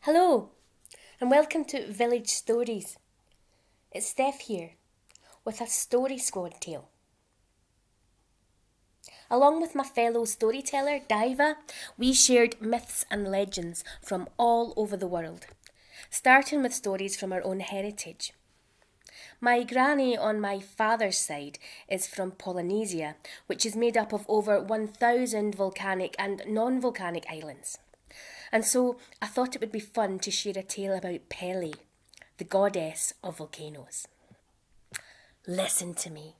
Hello, and welcome to Village Stories. It's Steph here, with a story squad tale. Along with my fellow storyteller, Daiva, we shared myths and legends from all over the world, starting with stories from our own heritage. My granny on my father's side is from Polynesia, which is made up of over 1,000 volcanic and non-volcanic islands. And so I thought it would be fun to share a tale about Pele, the goddess of volcanoes. Listen to me.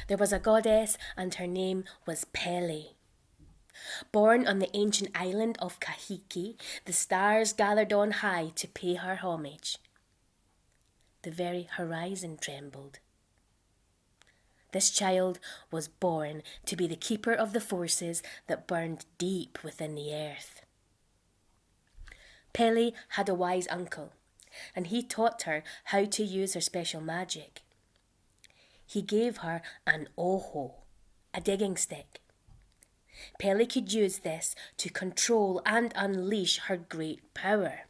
There was a goddess and her name was Pele. Born on the ancient island of Kahiki, the stars gathered on high to pay her homage. The very horizon trembled. This child was born to be the keeper of the forces that burned deep within the earth. Pele had a wise uncle, and he taught her how to use her special magic. He gave her an oho, a digging stick. Pele could use this to control and unleash her great power.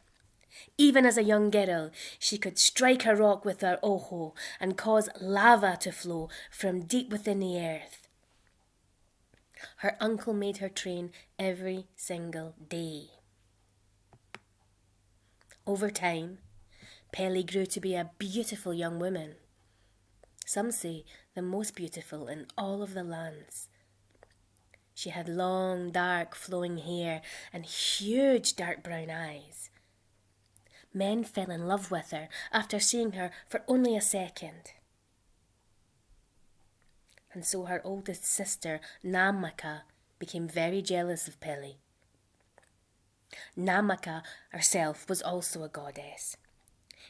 Even as a young girl, she could strike a rock with her oho and cause lava to flow from deep within the earth. Her uncle made her train every single day. Over time, Pele grew to be a beautiful young woman. Some say the most beautiful in all of the lands. She had long, dark, flowing hair and huge dark brown eyes. Men fell in love with her after seeing her for only a second. And so her oldest sister, Namaka, became very jealous of Pele. Namaka herself was also a goddess.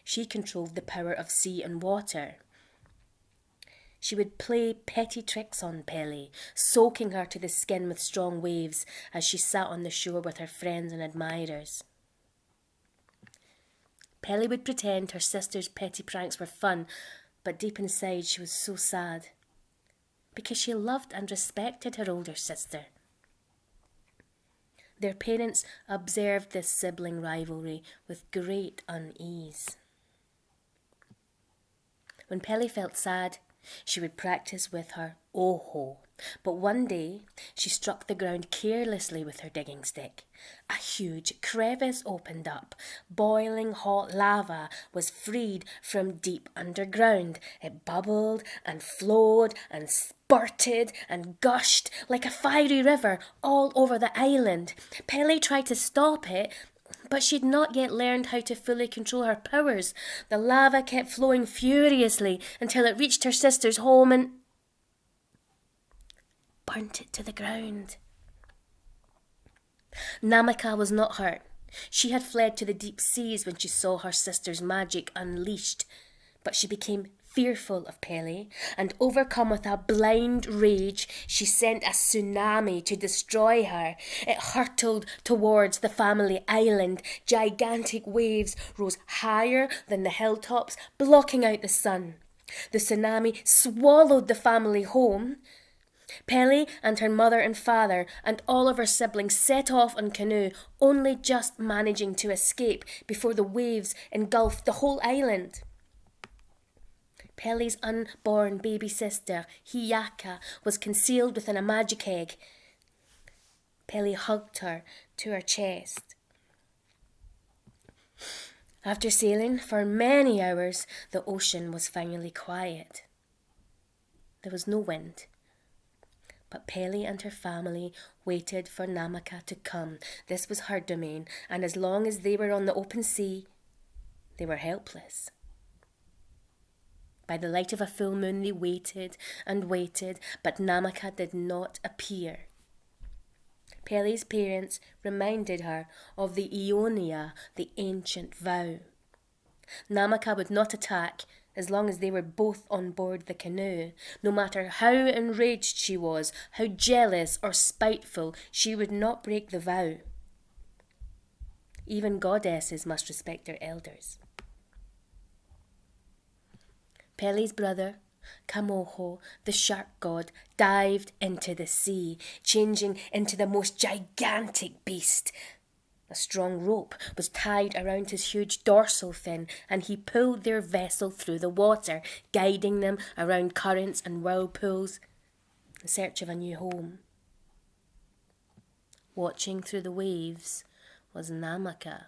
She controlled the power of sea and water. She would play petty tricks on Pele, soaking her to the skin with strong waves as she sat on the shore with her friends and admirers. Pele would pretend her sister's petty pranks were fun, but deep inside she was so sad, because she loved and respected her older sister. Their parents observed this sibling rivalry with great unease. When Pele felt sad, she would practice with her oho. But one day, she struck the ground carelessly with her digging stick. A huge crevice opened up. Boiling hot lava was freed from deep underground. It bubbled and flowed and spurted and gushed like a fiery river all over the island. Pele tried to stop it, but she'd not yet learned how to fully control her powers. The lava kept flowing furiously until it reached her sister's home and burnt it to the ground. Namaka was not hurt. She had fled to the deep seas when she saw her sister's magic unleashed, but she became fearful of Pele, and overcome with a blind rage, she sent a tsunami to destroy her. It hurtled towards the family island. Gigantic waves rose higher than the hilltops, blocking out the sun. The tsunami swallowed the family home. Pele and her mother and father and all of her siblings set off on canoe, only just managing to escape before the waves engulfed the whole island. Pele's unborn baby sister, Hiyaka, was concealed within a magic egg. Pele hugged her to her chest. After sailing for many hours, the ocean was finally quiet. There was no wind. But Pele and her family waited for Namaka to come. This was her domain, and as long as they were on the open sea, they were helpless. By the light of a full moon they waited and waited, but Namaka did not appear. Pele's parents reminded her of the Ionia, the ancient vow. Namaka would not attack as long as they were both on board the canoe. No matter how enraged she was, how jealous or spiteful, she would not break the vow. Even goddesses must respect their elders. Pele's brother, Kamoho, the shark god, dived into the sea, changing into the most gigantic beast. A strong rope was tied around his huge dorsal fin, and he pulled their vessel through the water, guiding them around currents and whirlpools in search of a new home. Watching through the waves was Namaka.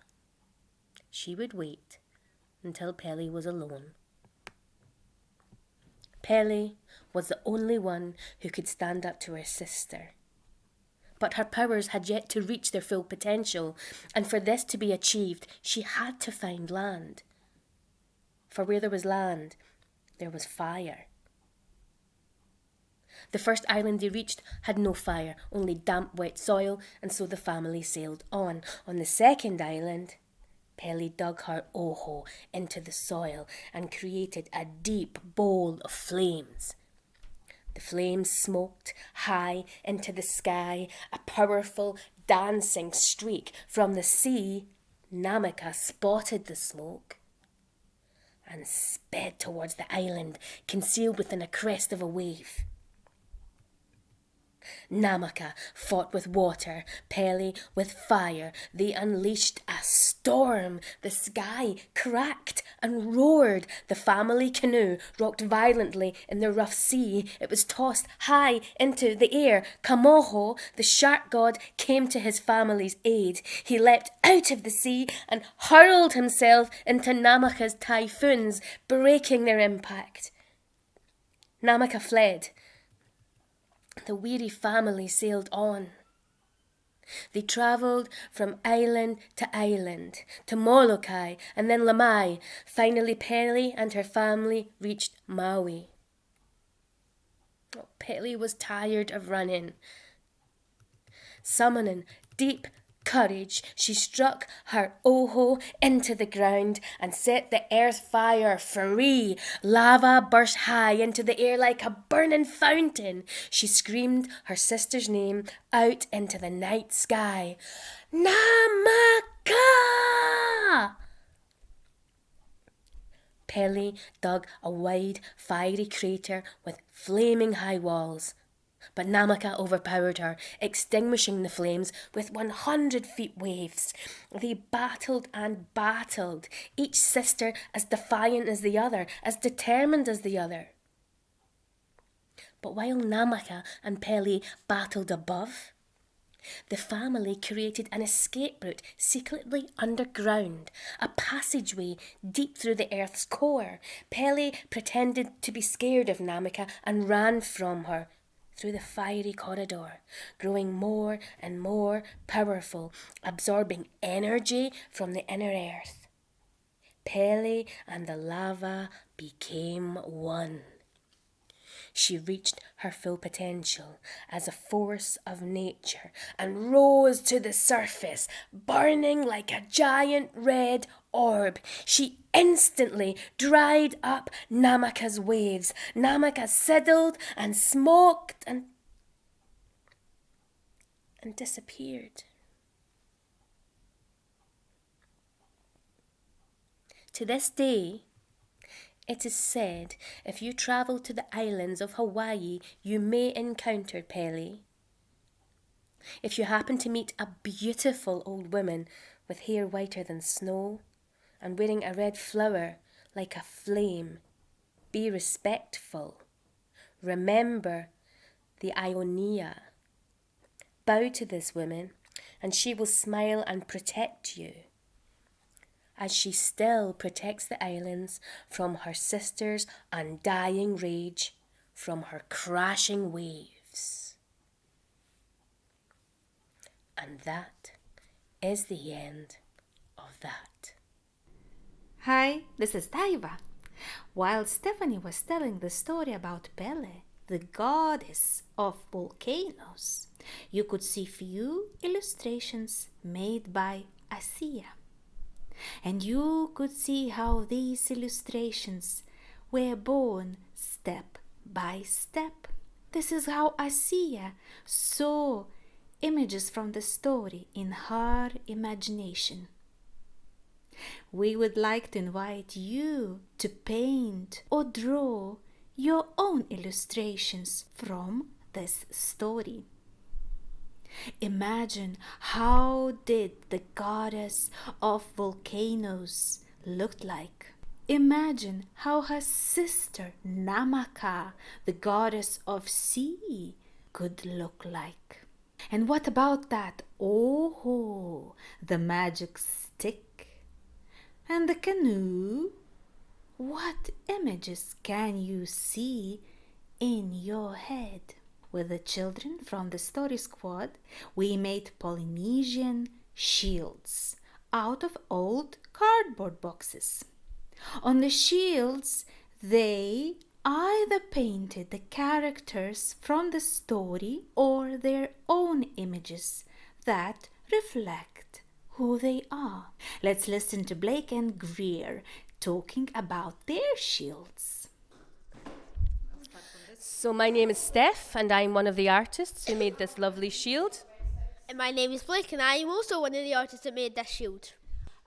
She would wait until Pele was alone. Pele was the only one who could stand up to her sister. But her powers had yet to reach their full potential, and for this to be achieved, she had to find land. For where there was land, there was fire. The first island they reached had no fire, only damp, wet soil, and so the family sailed on. On the second island, Pele dug her oho into the soil and created a deep bowl of flames. The flames smoked high into the sky, a powerful dancing streak from the sea. Namaka spotted the smoke and sped towards the island, concealed within a crest of a wave. Namaka fought with water, Pele with fire. They unleashed a storm. The sky cracked and roared. The family canoe rocked violently in the rough sea. It was tossed high into the air. Kamoho, the shark god, came to his family's aid. He leapt out of the sea and hurled himself into Namaka's typhoons, breaking their impact. Namaka fled. The weary family sailed on. They travelled from island to island, to Molokai and then Lamai. Finally, Pele and her family reached Maui. Pele was tired of running. Summoning deep courage, she struck her oho into the ground and set the earth fire free. Lava burst high into the air like a burning fountain. She screamed her sister's name out into the night sky. Namaka! Pele dug a wide, fiery crater with flaming high walls. But Namaka overpowered her, extinguishing the flames with 100 feet waves. They battled and battled, each sister as defiant as the other, as determined as the other. But while Namaka and Pele battled above, the family created an escape route secretly underground, a passageway deep through the earth's core. Pele pretended to be scared of Namaka and ran from her through the fiery corridor, growing more and more powerful, absorbing energy from the inner earth. Pele and the lava became one. She reached her full potential as a force of nature and rose to the surface, burning like a giant red orb. She instantly dried up Namaka's waves. Namaka sizzled and smoked and disappeared. To this day, it is said if you travel to the islands of Hawaii, you may encounter Pele. If you happen to meet a beautiful old woman with hair whiter than snow and wearing a red flower like a flame, be respectful. Remember the Ionia. Bow to this woman and she will smile and protect you, as she still protects the islands from her sister's undying rage, from her crashing waves. And that is the end of that. Hi, this is Daiva. While Stephanie was telling the story about Pele, the goddess of volcanoes, you could see few illustrations made by Asiya. And you could see how these illustrations were born step by step. This is how Asiya saw images from the story in her imagination. We would like to invite you to paint or draw your own illustrations from this story. Imagine how did the goddess of volcanoes looked like. Imagine how her sister Namaka, the goddess of sea, could look like. And what about that? Oh, the magic stick and the canoe? What images can you see in your head? With the children from the Story Squad, we made Polynesian shields out of old cardboard boxes. On the shields, they either painted the characters from the story or their own images that reflect who they are. Let's listen to Blake and Greer talking about their shields. So my name is Steph, and I'm one of the artists who made this lovely shield. And my name is Blake, and I am also one of the artists that made this shield.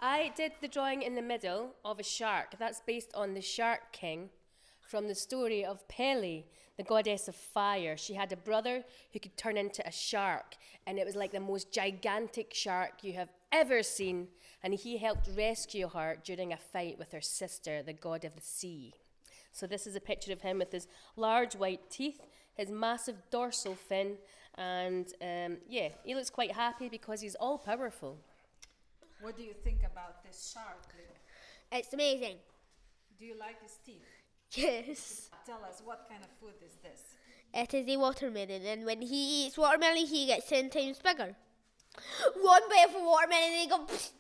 I did the drawing in the middle of a shark. That's based on the Shark King from the story of Pele, the goddess of fire. She had a brother who could turn into a shark, and it was like the most gigantic shark you have ever seen, and he helped rescue her during a fight with her sister, the god of the sea. So this is a picture of him with his large white teeth, his massive dorsal fin, and he looks quite happy because he's all powerful. What do you think about this shark? It's amazing. Do you like his teeth? Yes. Tell us, what kind of food is this? It is a watermelon, and when he eats watermelon, he gets 10 times bigger. One bite of a watermelon, and he goes.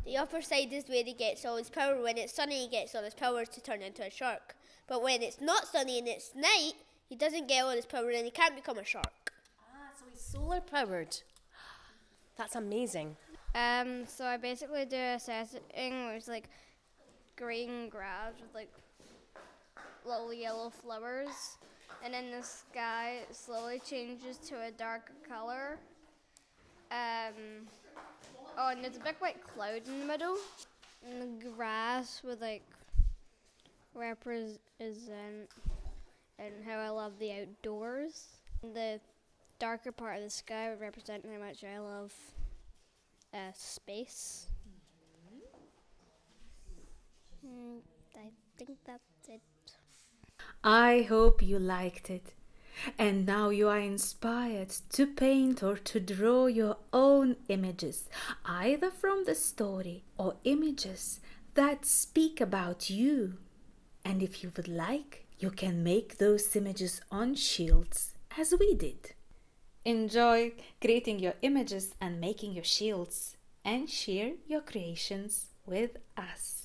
The upper side is where he gets all his power. When it's sunny, he gets all his power to turn into a shark. But when it's not sunny and it's night, he doesn't get all his power, and he can't become a shark. So he's solar powered. That's amazing. So I basically do a setting where it's like green grass with like little yellow flowers, and then the sky slowly changes to a darker color. And there's a big white cloud in the middle, and the grass would like represent and how I love the outdoors. And the darker part of the sky would represent how much I love space. I think that's it. I hope you liked it. And now you are inspired to paint or to draw your own images, either from the story or images that speak about you. And if you would like, you can make those images on shields as we did. Enjoy creating your images and making your shields, and share your creations with us.